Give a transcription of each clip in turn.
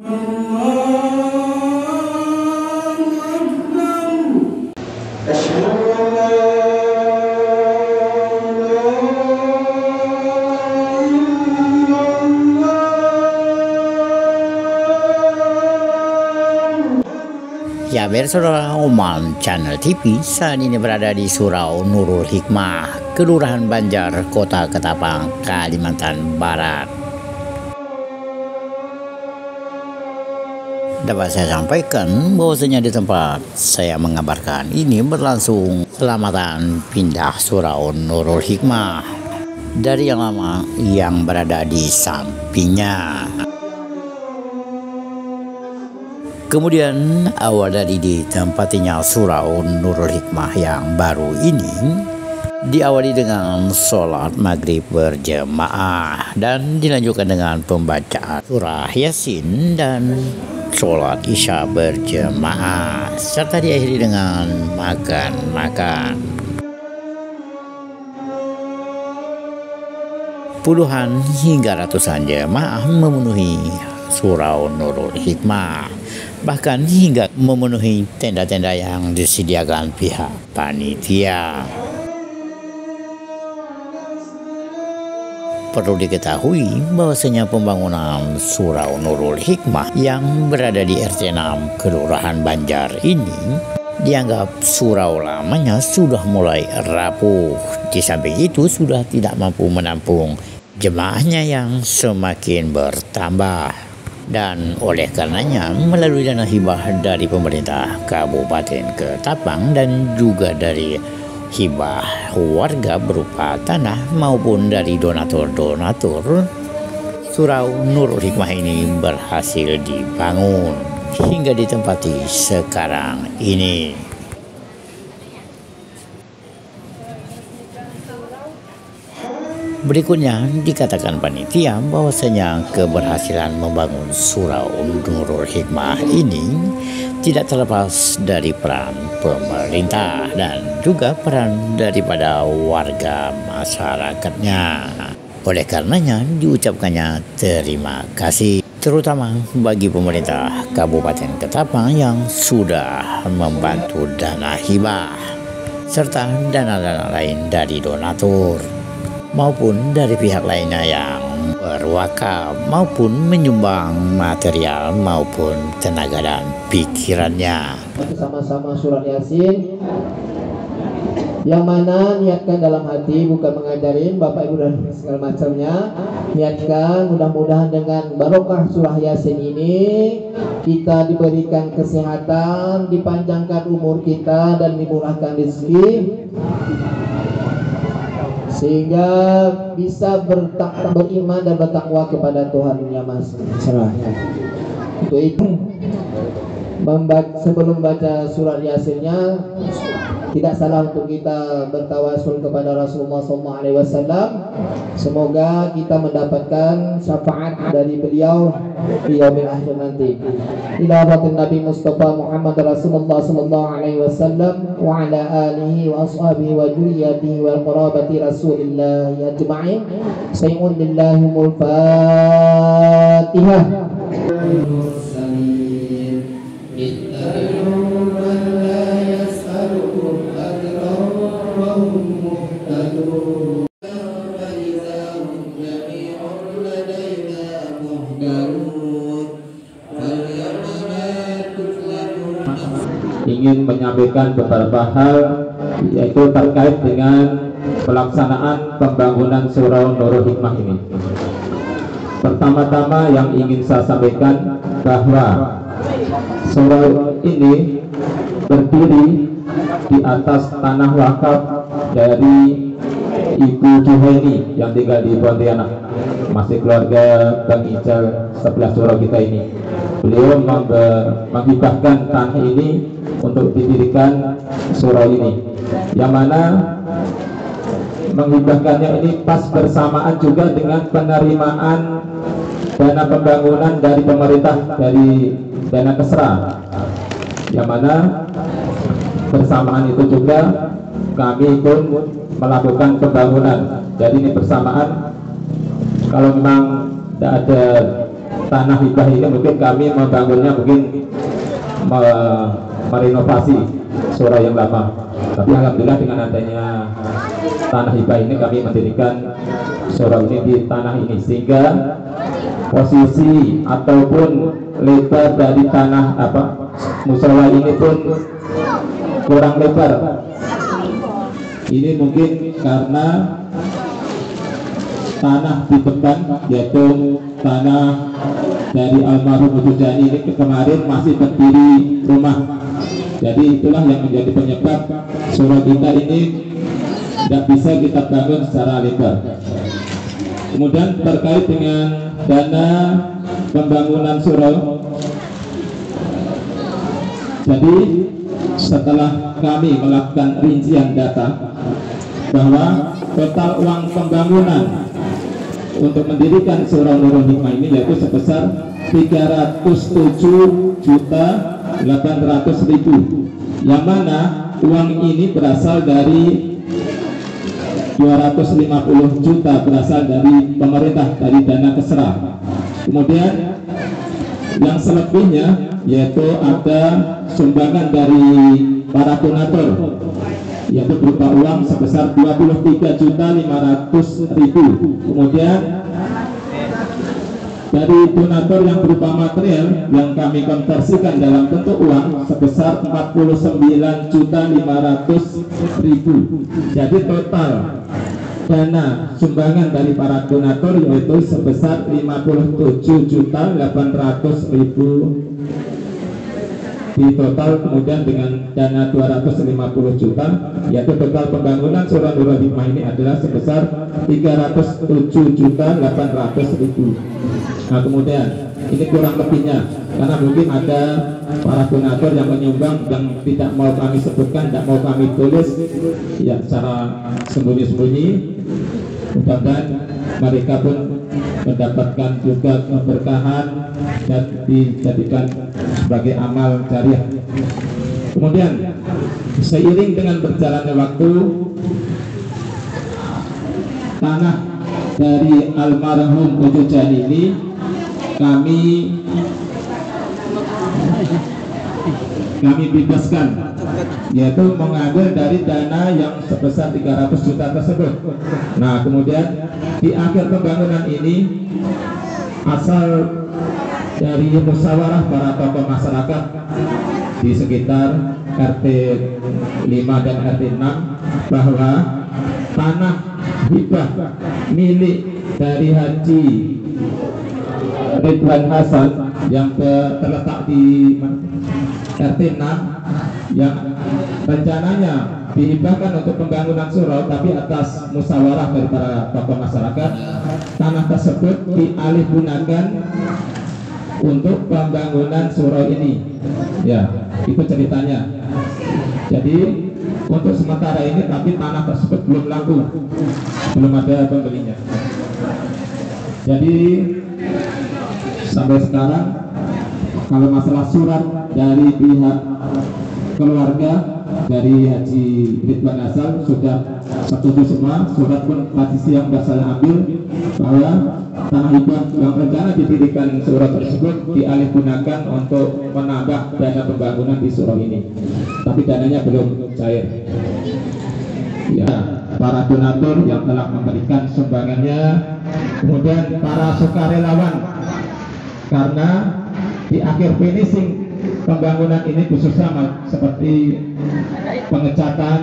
Ya, saudara Oman Channel TV saat ini berada di Surau Nurul Hikmah, Kelurahan Banjar, Kota Ketapang, Kalimantan Barat. Dapat saya sampaikan bahwasanya di tempat saya mengabarkan ini berlangsung selamatan pindah Surau Nurul Hikmah dari yang lama yang berada di sampingnya. Kemudian awal dari ditempatinya Surau Nurul Hikmah yang baru ini diawali dengan sholat maghrib berjemaah dan dilanjutkan dengan pembacaan surah Yasin dan sholat isya berjemaah serta diakhiri dengan makan-makan. Puluhan hingga ratusan jemaah memenuhi Surau Nurul Hikmah, bahkan hingga memenuhi tenda-tenda yang disediakan pihak panitia. Perlu diketahui bahwasanya pembangunan Surau Nurul Hikmah yang berada di RT 6 Kelurahan Banjar ini dianggap surau lamanya sudah mulai rapuh. Di samping itu sudah tidak mampu menampung jemaahnya yang semakin bertambah. Dan oleh karenanya melalui dana hibah dari pemerintah Kabupaten Ketapang dan juga dari hibah warga berupa tanah maupun dari donatur-donatur, Surau Nurul Hikmah ini berhasil dibangun hingga ditempati sekarang ini. Berikutnya dikatakan panitia bahwasanya keberhasilan membangun Surau Nurul Hikmah ini tidak terlepas dari peran pemerintah dan juga peran daripada warga masyarakatnya. Oleh karenanya diucapkannya terima kasih terutama bagi pemerintah Kabupaten Ketapang yang sudah membantu dana hibah serta dana-dana lain dari donatur maupun dari pihak lainnya yang berwakaf maupun menyumbang material maupun tenaga dan pikirannya. Sama-sama surat Yasin yang mana niatkan dalam hati, bukan mengajarin Bapak Ibu dan segala macamnya. Niatkan mudah-mudahan dengan barokah surah Yasin ini kita diberikan kesehatan, dipanjangkan umur kita dan dimurahkan rezeki, sehingga bisa beriman dan bertakwa kepada Tuhan Yang Maha Esa. Untuk itu sebelum baca surat Yasinnya, tidak salah untuk kita bertawasul kepada Rasulullah SAW. Semoga kita mendapatkan syafaat dari beliau di yaumil akhir nanti. Ila hadratin Nabi Mustafa Muhammad Rasulullah SAW wa ala alihi wa ashabihi wa juriyatihi wa qarabati Rasulillah ajma'in. Sayyidun lillahimul Fatihah. Ingin menyampaikan beberapa hal, yaitu terkait dengan pelaksanaan pembangunan Surau Nurul Hikmah ini. Pertama-tama yang ingin saya sampaikan bahwa surau ini berdiri di atas tanah wakaf dari Ibu Juhaini yang tinggal di Pontianak, masih keluarga Bang Ical sebelah surau kita ini. Beliau menghibahkan tanah ini untuk didirikan surau ini, yang mana menghibahkannya ini pas bersamaan juga dengan penerimaan dana pembangunan dari pemerintah, dari dana Kesra, yang mana bersamaan itu juga kami pun melakukan pembangunan. Jadi ini bersamaan, kalau memang tidak ada tanah hibah ini mungkin kami membangunnya mungkin merenovasi surau yang lama, tapi alhamdulillah dengan adanya tanah hibah ini kami mendirikan surau ini di tanah ini, sehingga posisi ataupun lebar dari tanah musola ini pun kurang lebar. Ini mungkin karena tanah di depan, yaitu tanah dari almarhum Ibu Jani ini kemarin masih berdiri rumah. Jadi itulah yang menjadi penyebab surau kita ini tidak bisa kita bangun secara lebar. Kemudian terkait dengan dana pembangunan surau, jadi setelah kami melakukan rincian data bahwa total uang pembangunan untuk mendirikan surau Nurul Hikmah ini yaitu sebesar 307.800.000, yang mana uang ini berasal dari 250 juta berasal dari pemerintah, dari dana kesra. Kemudian yang selebihnya yaitu ada sumbangan dari para donatur, yaitu berupa uang sebesar 23.500.000. Kemudian dari donatur yang berupa material yang kami konversikan dalam bentuk uang sebesar 49.500.000. Jadi total dana sumbangan dari para donatur yaitu sebesar 57.800.000 di total. Kemudian dengan dana 250 juta, yaitu total pembangunan surau Nurul Hikmah ini adalah sebesar 307.800.000. Nah, kemudian ini kurang lebihnya karena mungkin ada para donatur yang menyumbang yang tidak mau kami sebutkan, tidak mau kami tulis ya secara sembunyi-sembunyi. Mudah-mudahan mereka pun mendapatkan juga keberkahan dan dijadikan sebagai amal jariah. Kemudian seiring dengan berjalannya waktu, tanah dari almarhum Ucu Jani ini kami bebaskan, yaitu mengambil dari dana yang sebesar 300 juta tersebut. Nah, kemudian di akhir pembangunan ini asal dari musyawarah para tokoh masyarakat di sekitar RT 5 dan RT 6 bahwa tanah hibah milik dari Haji Ridwan Hasan yang terletak di RT 6 yang rencananya dihibahkan untuk pembangunan surau, tapi atas musyawarah dari para tokoh masyarakat, tanah tersebut dialihgunakan untuk pembangunan surau ini. Ya, itu ceritanya. Jadi untuk sementara ini, tapi tanah tersebut belum laku, belum ada pembelinya. Jadi sampai sekarang kalau masalah surat dari pihak keluarga dari Haji Ridwan Hasan sudah setuju semua. Surat pun tadi siang sudah saya ambil bahwa tanah hibah yang rencana didirikan surau tersebut dialihgunakan untuk menambah dana pembangunan di surau ini, tapi dananya belum cair. Ya, para donatur yang telah memberikan sumbangannya, kemudian para sukarelawan, karena di akhir finishing pembangunan ini khususnya seperti pengecatan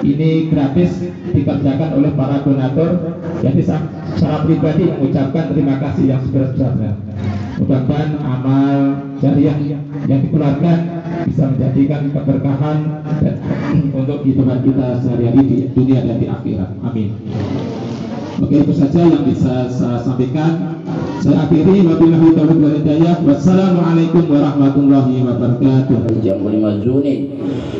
ini gratis dikerjakan oleh para donatur. Jadi secara pribadi mengucapkan terima kasih yang sebesar-besarnya. Mudah-mudahan amal jariah yang dikeluarkan bisa menjadikan keberkahan dan untuk kehidupan kita sehari-hari di dunia dan di akhirat. Amin. Oke, itu saja yang bisa saya sampaikan. Saya akhiri, wabillahi taufiq wal hidayah. Wassalamualaikum warahmatullahi wabarakatuh. Jamul mazuni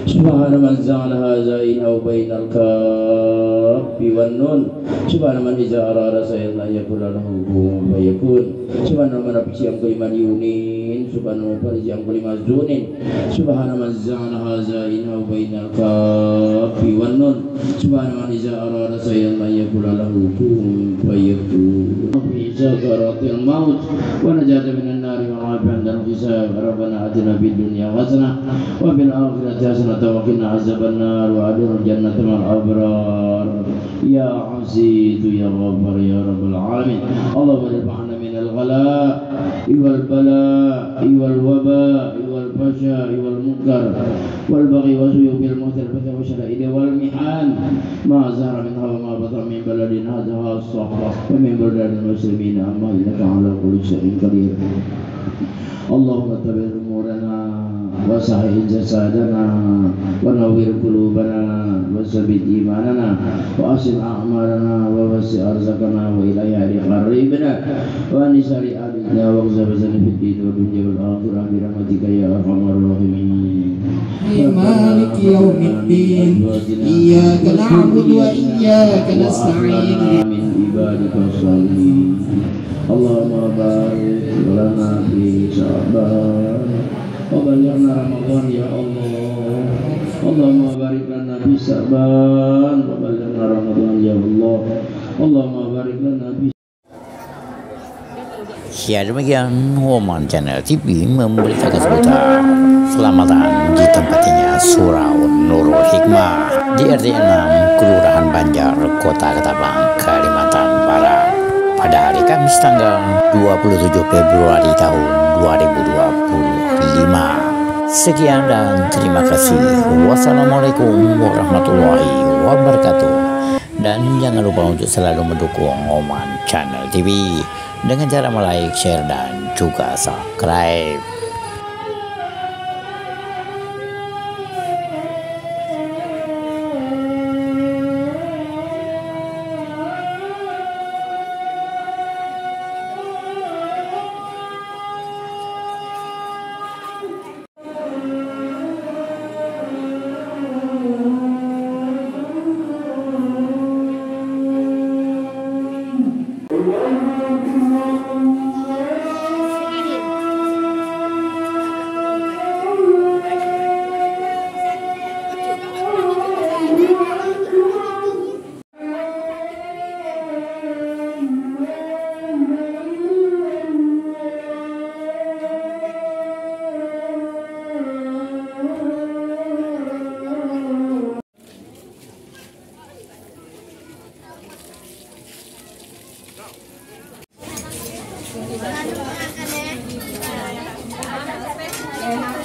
subhana man za'ala hadza inna bainal kafi wan nun subhana man iza arada sayyidna yakul lahu kun fayakun subhana man nafsi am kaliman yunin subhanahu wa ta'ala kulli mazunin subhana man za'ala hazaina wa bainal kafi wan nun subhana man iza arada sayyan la yakula lahu kun fayakun fi sakaratil maut wa najata minan nari wa afian dan hisab rabbana atina fid dunya hasanah wa fil akhirati hasanah wa qina azabannar wa adkhilna jannata ma'al abrar ya aziz ya ghaffar ya rabbal alamin Allahumma irfa'na minal ghala wal bala wal waba wal fasha wal munkar wal baghi wa suyubil muhtal wa syara'id wal mihan ma zahara minha wa ma batana min baladin hadha as-sahra wa min baladil muslimin amma innaka ala kulli syai'in qadir Allahumma tabi' umurana wa sahih jasadana wa nawwir qulubana wa sabbit imanana wa asil a'malana wa wasi' arzaqana wa ilayhi qaribna wa nisari abidna wa ghzabana fid din wa dunya wal akhirah bi rahmatika ya arhamar rahimin مالك يوم الدين إياك نعبد وإياك نستعين من عبادك الصالحين اللهم بارك لنا في شعبان وبلغنا رمضان يا الله اللهم بارك لنا في شعبان وبلغنا رمضان يا الله اللهم بارك لنا في Ya demikian Woman Channel TV memberitakan seputar selamatan di tempatnya Surau Nurul Hikmah di RT 6 Kelurahan Banjar, Kota Ketapang, Kalimantan Barat pada hari Kamis tanggal 27 Februari tahun 2025. Sekian dan terima kasih. Wassalamualaikum warahmatullahi wabarakatuh. Dan jangan lupa untuk selalu mendukung Woman Channel TV dengan cara like, share, dan juga subscribe. Ya.